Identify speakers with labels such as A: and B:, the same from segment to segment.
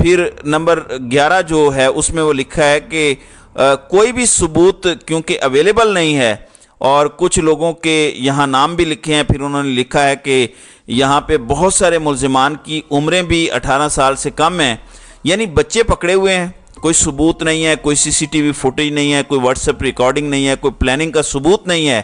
A: پھر نمبر 11 جو ہے اس میں وہ لکھا ہے کہ کوئی بھی ثبوت کیونکہ اویلیبل نہیں ہے، اور کچھ لوگوں کے یہاں نام بھی لکھے ہیں. پھر انہوں نے لکھا ہے کہ یہاں پہ بہت سارے ملزمان کی عمریں بھی 18 سال سے کم ہیں، یعنی بچے پکڑے ہوئے ہیں. کوئی ثبوت نہیں ہے، کوئی سی سی ٹی وی فوٹیج نہیں ہے، کوئی واٹس ایپ ریکارڈنگ نہیں ہے، کوئی پلاننگ کا ثبوت نہیں ہے.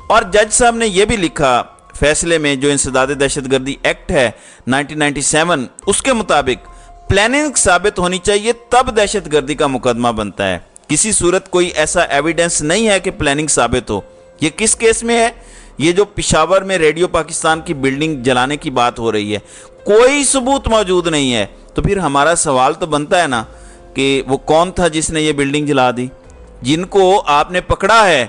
A: اور جج صاحب نے یہ بھی لکھا فیصلے میں، جو انسداد دہشت گردی ایکٹ ہے 1997، اس کے مطابق پلاننگ ثابت ہونی چاہیے تب دہشت گردی کا مقدمہ بنتا ہے. کسی صورت کوئی ایسا ایویڈنس نہیں ہے کہ پلاننگ ثابت ہو. یہ کس کیس میں ہے؟ یہ جو پشاور میں ریڈیو پاکستان کی بلڈنگ جلانے کی بات ہو رہی ہے، کوئی ثبوت موجود نہیں ہے. تو پھر ہمارا سوال تو بنتا ہے نا کہ وہ کون تھا جس نے یہ بلڈنگ جلا دی؟ جن کو آپ نے پکڑا ہے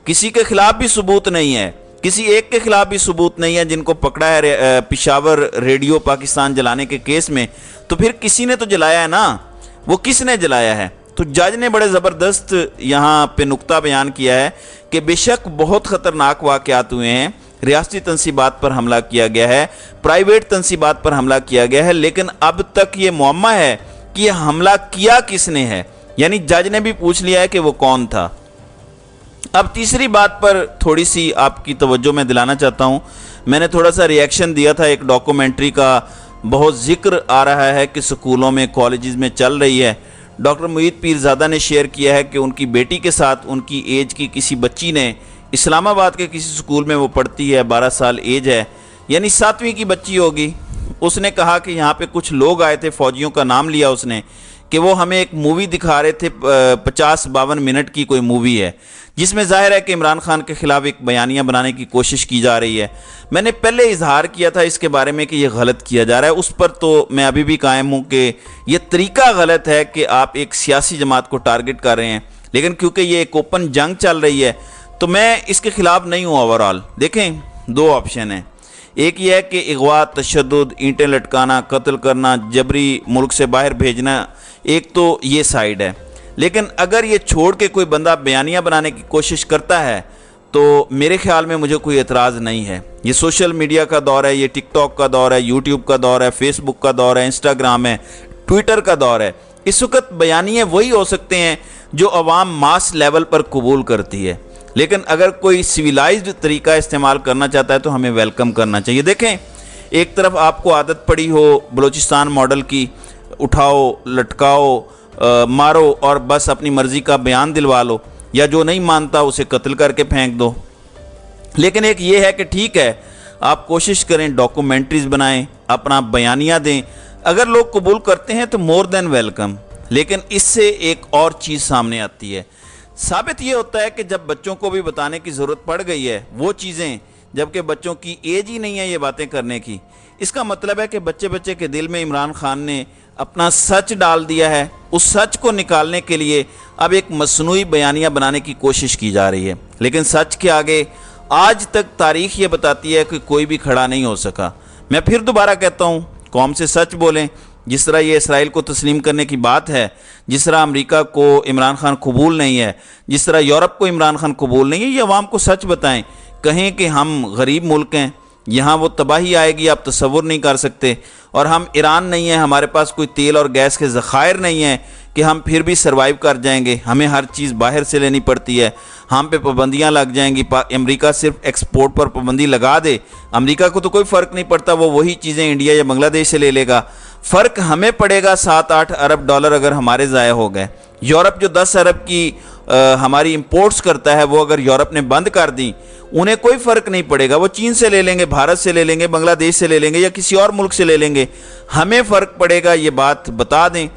A: کسی کے خلاف بھی ثبوت نہیں ہے، کسی ایک کے خلاف بھی ثبوت نہیں ہے جن کو پکڑا ہے پشاور ریڈیو پاکستان جلانے کے کیس میں. تو پھر کسی نے تو جلایا ہے نا، وہ کس نے جلایا ہے؟ تو جج نے بڑے زبردست یہاں پہ نقطہ بیان کیا ہے کہ بے شک بہت خطرناک واقعات ہوئے ہیں، ریاستی تنصیبات پر حملہ کیا گیا ہے، پرائیویٹ تنصیبات پر حملہ کیا گیا ہے، لیکن اب تک یہ معمہ ہے کہ یہ حملہ کیا کس نے ہے. یعنی جج نے بھی پوچھ لیا ہے کہ وہ کون تھا. اب تیسری بات پر تھوڑی سی آپ کی توجہ میں دلانا چاہتا ہوں. میں نے تھوڑا سا ریئیکشن دیا تھا، ایک ڈاکومنٹری کا بہت ذکر آ رہا ہے کہ سکولوں میں کالجز میں چل رہی ہے. ڈاکٹر معید پیرزادہ نے شیئر کیا ہے کہ ان کی بیٹی کے ساتھ ان کی ایج کی کسی بچی نے اسلام آباد کے کسی سکول میں وہ پڑھتی ہے، 12 سال ایج ہے، یعنی 7ویں کی بچی ہوگی. اس نے کہا کہ یہاں پہ کچھ لوگ آئے تھے، فوجیوں کا نام لیا اس نے، کہ وہ ہمیں ایک مووی دکھا رہے تھے، 50-52 منٹ کی کوئی مووی ہے جس میں ظاہر ہے کہ عمران خان کے خلاف ایک بیانیہ بنانے کی کوشش کی جا رہی ہے. میں نے پہلے اظہار کیا تھا اس کے بارے میں کہ یہ غلط کیا جا رہا ہے. اس پر تو میں ابھی بھی قائم ہوں کہ یہ طریقہ غلط ہے کہ آپ ایک سیاسی جماعت کو ٹارگٹ کر رہے ہیں، لیکن کیونکہ یہ ایک اوپن جنگ چل رہی ہے تو میں اس کے خلاف نہیں ہوں. اوورال دیکھیں، 2 آپشن ہیں. ایک یہ ہے کہ اغوا، تشدد، اینٹیں لٹکانا، قتل کرنا، جبری ملک سے باہر بھیجنا، ایک تو یہ سائیڈ ہے. لیکن اگر یہ چھوڑ کے کوئی بندہ بیانیہ بنانے کی کوشش کرتا ہے تو میرے خیال میں مجھے کوئی اعتراض نہیں ہے. یہ سوشل میڈیا کا دور ہے، یہ ٹک ٹاک کا دور ہے، یوٹیوب کا دور ہے، فیس بک کا دور ہے، انسٹاگرام ہے، ٹویٹر کا دور ہے. اس وقت بیانیے وہی ہو سکتے ہیں جو عوام ماس لیول پر قبول کرتی ہے. لیکن اگر کوئی سویلائزڈ طریقہ استعمال کرنا چاہتا ہے تو ہمیں ویلکم کرنا چاہیے. دیکھیں، ایک طرف آپ کو عادت پڑی ہو بلوچستان ماڈل کی، اٹھاؤ، لٹکاؤ، مارو اور بس اپنی مرضی کا بیان دلوا لو، یا جو نہیں مانتا اسے قتل کر کے پھینک دو. لیکن ایک یہ ہے کہ ٹھیک ہے، آپ کوشش کریں، ڈاکومنٹریز بنائیں، اپنا بیانیہ دیں. اگر لوگ قبول کرتے ہیں تو مور دین ویلکم. لیکن اس سے ایک اور چیز سامنے آتی ہے. ثابت یہ ہوتا ہے کہ جب بچوں کو بھی بتانے کی ضرورت پڑ گئی ہے وہ چیزیں، جبکہ بچوں کی ایج ہی نہیں ہے یہ باتیں کرنے کی، اس کا مطلب ہے کہ بچے کے دل میں عمران خان نے اپنا سچ ڈال دیا ہے. اس سچ کو نکالنے کے لیے اب ایک مصنوعی بیانیہ بنانے کی کوشش کی جا رہی ہے. لیکن سچ کے آگے آج تک تاریخ یہ بتاتی ہے کہ کوئی بھی کھڑا نہیں ہو سکا. میں پھر دوبارہ کہتا ہوں، قوم سے سچ بولیں. جس طرح یہ اسرائیل کو تسلیم کرنے کی بات ہے، جس طرح امریکہ کو عمران خان قبول نہیں ہے، جس طرح یورپ کو عمران خان قبول نہیں ہے، یہ عوام کو سچ بتائیں. کہیں کہ ہم غریب ملک ہیں، یہاں وہ تباہی آئے گی آپ تصور نہیں کر سکتے، اور ہم ایران نہیں ہیں، ہمارے پاس کوئی تیل اور گیس کے ذخائر نہیں ہیں کہ ہم پھر بھی سروائیو کر جائیں گے. ہمیں ہر چیز باہر سے لینی پڑتی ہے، ہم پہ پابندیاں لگ جائیں گی. امریکہ صرف ایکسپورٹ پر پابندی لگا دے، امریکہ کو تو کوئی فرق نہیں پڑتا، وہ وہی چیزیں انڈیا یا بنگلہ دیش سے لے لے گا. فرق ہمیں پڑے گا 7-8 ارب ڈالر اگر ہمارے ضائع ہو گئے. یورپ جو 10 ارب کی ہماری امپورٹس کرتا ہے، وہ اگر یورپ نے بند کر دی، انہیں کوئی فرق نہیں پڑے گا. وہ چین سے لے لیں گے، بھارت سے لے لیں گے، بنگلہ دیش سے لے لیں گے، یا کسی اور ملک سے لے لیں گے. ہمیں فرق پڑے گا، یہ بات بتا دیں.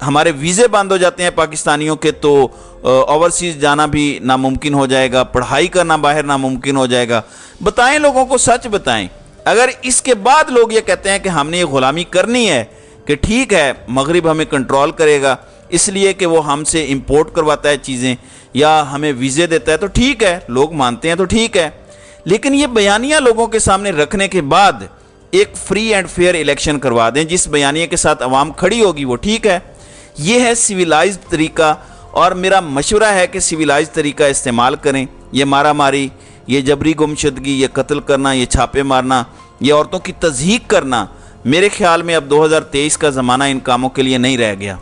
A: ہمارے ویزے بند ہو جاتے ہیں پاکستانیوں کے تو اوورسیز جانا بھی ناممکن ہو جائے گا، پڑھائی کرنا باہر ناممکن ہو جائے گا. بتائیں، لوگوں کو سچ بتائیں. اگر اس کے بعد لوگ یہ کہتے ہیں کہ ہم نے یہ غلامی کرنی ہے، کہ ٹھیک ہے مغرب ہمیں کنٹرول کرے گا اس لیے کہ وہ ہم سے امپورٹ کرواتا ہے چیزیں یا ہمیں ویزے دیتا ہے، تو ٹھیک ہے، لوگ مانتے ہیں تو ٹھیک ہے. لیکن یہ بیانیہ لوگوں کے سامنے رکھنے کے بعد ایک فری اینڈ فیئر الیکشن کروا دیں، جس بیانیے کے ساتھ عوام کھڑی ہوگی وہ ٹھیک ہے. یہ ہے سویلائزڈ طریقہ، اور میرا مشورہ ہے کہ سویلائزڈ طریقہ استعمال کریں. یہ مارا ماری، یہ جبری گمشدگی، یہ قتل کرنا، یہ چھاپے مارنا، یہ عورتوں کی تضحیک کرنا، میرے خیال میں اب 2023 کا زمانہ ان کاموں کے لیے نہیں رہ گیا۔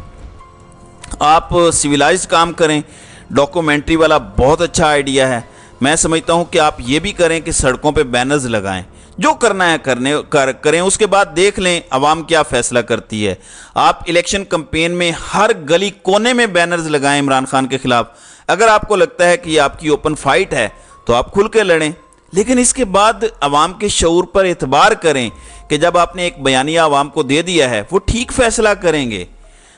A: آپ سویلائزڈ کام کریں، ڈاکومنٹری والا بہت اچھا آئیڈیا ہے۔ میں سمجھتا ہوں کہ آپ یہ بھی کریں کہ سڑکوں پہ بینرز لگائیں، جو کرنا ہے کریں، اس کے بعد دیکھ لیں عوام کیا فیصلہ کرتی ہے۔ آپ الیکشن کمپین میں ہر گلی کونے میں بینرز لگائیں عمران خان کے خلاف۔ اگر آپ کو لگتا ہے کہ یہ آپ کی اوپن فائٹ ہے تو آپ کھل کے لڑیں، لیکن اس کے بعد عوام کے شعور پر اعتبار کریں کہ جب آپ نے ایک بیانیہ عوام کو دے دیا ہے وہ ٹھیک فیصلہ کریں گے۔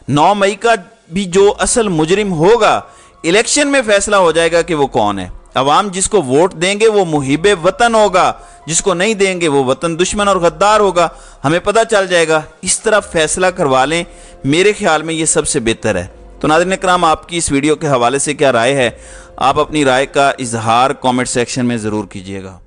A: 9 مئی کا بھی جو اصل مجرم ہوگا الیکشن میں فیصلہ ہو جائے گا کہ وہ کون ہے۔ عوام جس کو ووٹ دیں گے وہ محب وطن ہوگا، جس کو نہیں دیں گے وہ وطن دشمن اور غدار ہوگا، ہمیں پتہ چل جائے گا۔ اس طرح فیصلہ کروا لیں، میرے خیال میں یہ سب سے بہتر ہے۔ تو ناظرین کرام، آپ کی اس ویڈیو کے حوالے سے کیا رائے ہے؟ آپ اپنی رائے کا اظہار کامنٹ سیکشن میں ضرور کیجیے گا۔